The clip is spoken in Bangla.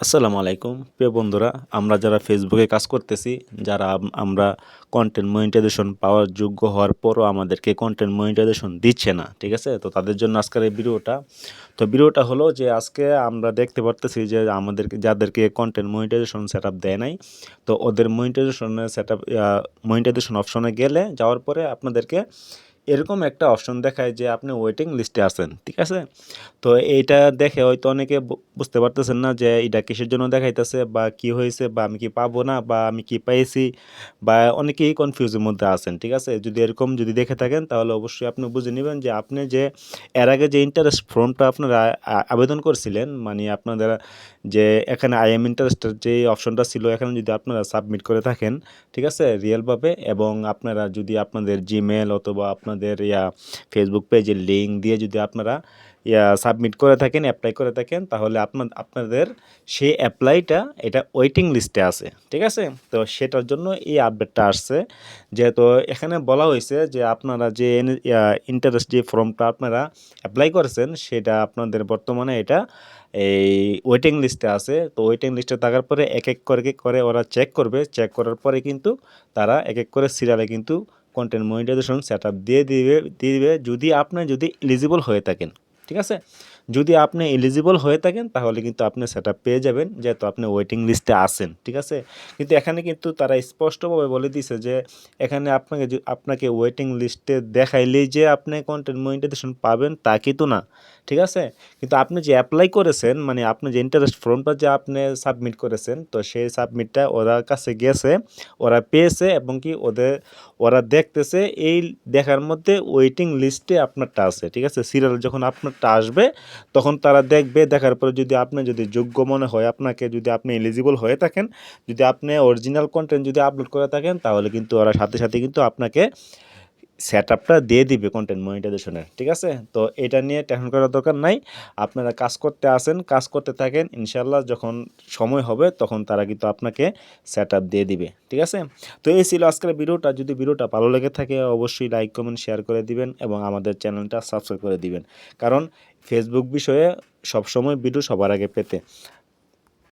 আসসালামু আলাইকুম প্রিয় বন্ধুরা, আমরা যারা ফেসবুকে কাজ করতেছি, যারা আমরা কন্টেন্ট মনিটাইজেশন পাওয়ার যোগ্য হওয়ার পরও আমাদেরকে কন্টেন্ট মনিটাইজেশন দিচ্ছে না, ঠিক আছে? তো তাদের জন্য আজকের এই ভিডিওটা হলো যে আজকে আমরা দেখতে পারতেছি যে আমাদেরকে যাদেরকে কন্টেন্ট মনিটাইজেশন সেটআপ দেয় নাই, তো ওদের মনিটাইজেশন অপশনে যাওয়ার পরে আপনাদেরকে এরকম একটা অপশন দেখায় যে আপনি ওয়েটিং লিস্টে আছেন, ঠিক আছে? তো এইটা দেখে হয়তো অনেকে বুঝতে পারতেছেন না যে এটা কিসের জন্য দেখাইতেছে বা কি হয়েছে বা আমি কি পাবো না বা আমি কি পাইছি, বা অনেকেই কনফিউজের মধ্যে আছেন, ঠিক আছে? যদি এরকম যদি দেখে থাকেন তাহলে অবশ্যই আপনি বুঝে নেবেন যে আপনি যে এর আগে যে ইন্টারেস্ট ফর্মটা আপনারা আবেদন করছিলেন, মানে আপনারা যে এখানে আই এম ইন্টারেস্টের যে অপশনটা ছিল, এখানে যদি আপনারা সাবমিট করে থাকেন, ঠিক আছে, রিয়েলভাবে, এবং আপনারা যদি আপনাদের জিমেল অথবা আপনাদের ফেসবুক পেজের লিঙ্ক দিয়ে যদি আপনারা সাবমিট করে থাকেন, অ্যাপ্লাই করে থাকেন, তাহলে আপনাদের সেই অ্যাপ্লাইটা এটা ওয়েটিং লিস্টে আছে, ঠিক আছে? তো সেটার জন্য এই আপডেটটা আসছে, যেহেতু এখানে বলা হয়েছে যে আপনারা যে ইন্টারেস্ট যে ফর্মটা আপনারা অ্যাপ্লাই করেছেন সেটা আপনাদের বর্তমানে এটা এই ওয়েটিং লিস্টে আছে। তো ওয়েটিং লিস্টে থাকার পরে এক এক করে ওরা চেক করবে, চেক করার পরে কিন্তু তারা এক এক করে সিরিয়ালে কিন্তু কন্টেন্ট মনিটাইজেশন সেটআপ দিয়ে দিবে যদি এলিজিবল হয়ে থাকেন, ঠিক আছে? যদি আপনি এলিজিবল হয়ে থাকেন তাহলে কিন্তু আপনি সেটআপ পেয়ে যাবেন, যেহেতু আপনি ওয়েটিং লিস্টে আছেন, ঠিক আছে? কিন্তু এখানে কিন্তু তারা স্পষ্টভাবে বলে দিয়েছে যে এখানে আপনাকে ওয়েটিং লিস্টে দেখাইলেই যে আপনি কন্টেন্ট মনিটাইজেশন পাবেন তা কিন্তু না, ঠিক আছে? কিন্তু আপনি যে অ্যাপ্লাই করেছেন, মানে আপনি যে ইন্টারেস্ট ফর্মটা যে আপনি সাবমিট করেছেন, তো সেই সাবমিটটা ওদের কাছে গেছে, ওরা পেয়েছে, এবং কি ওরা দেখতেছে, এই দেখার মধ্যে ওয়েটিং লিস্টে আপনারটা আছে, ঠিক আছে? সিরিয়াল যখন আপনারটা আসবে তখন তারা দেখবে, দেখার পরে যদি যোগ্য মনে হয়, যদি আপনি এলিজিবল হয়ে থাকেন, যদি আপনি অরিজিনাল কন্টেন্ট যদি আপলোড করে থাকেন, তাহলে কিন্তু ওরা সাথে সাথে কিন্তু আপনাকে সেটআপটা দিয়ে দিবে কন্টেন্ট মনিটাইজেশনের, ঠিক আছে? তো এটা নিয়ে টেনশন করার দরকার নাই। আপনারা কাজ করতে থাকেন, ইনশাআল্লাহ যখন সময় হবে তখন তারা কিন্তু আপনাকে সেটআপ দিয়ে দিবে, ঠিক আছে? তো এই ছিল আজকের ভিডিওটা। যদি ভিডিওটা ভালো লেগে থাকে অবশ্যই লাইক, কমেন্ট, শেয়ার করে দিবেন এবং আমাদের চ্যানেলটা সাবস্ক্রাইব করে দিবেন, কারণ ফেসবুক বিষয়ে সবসময় ভিডিও সবার আগে পেতে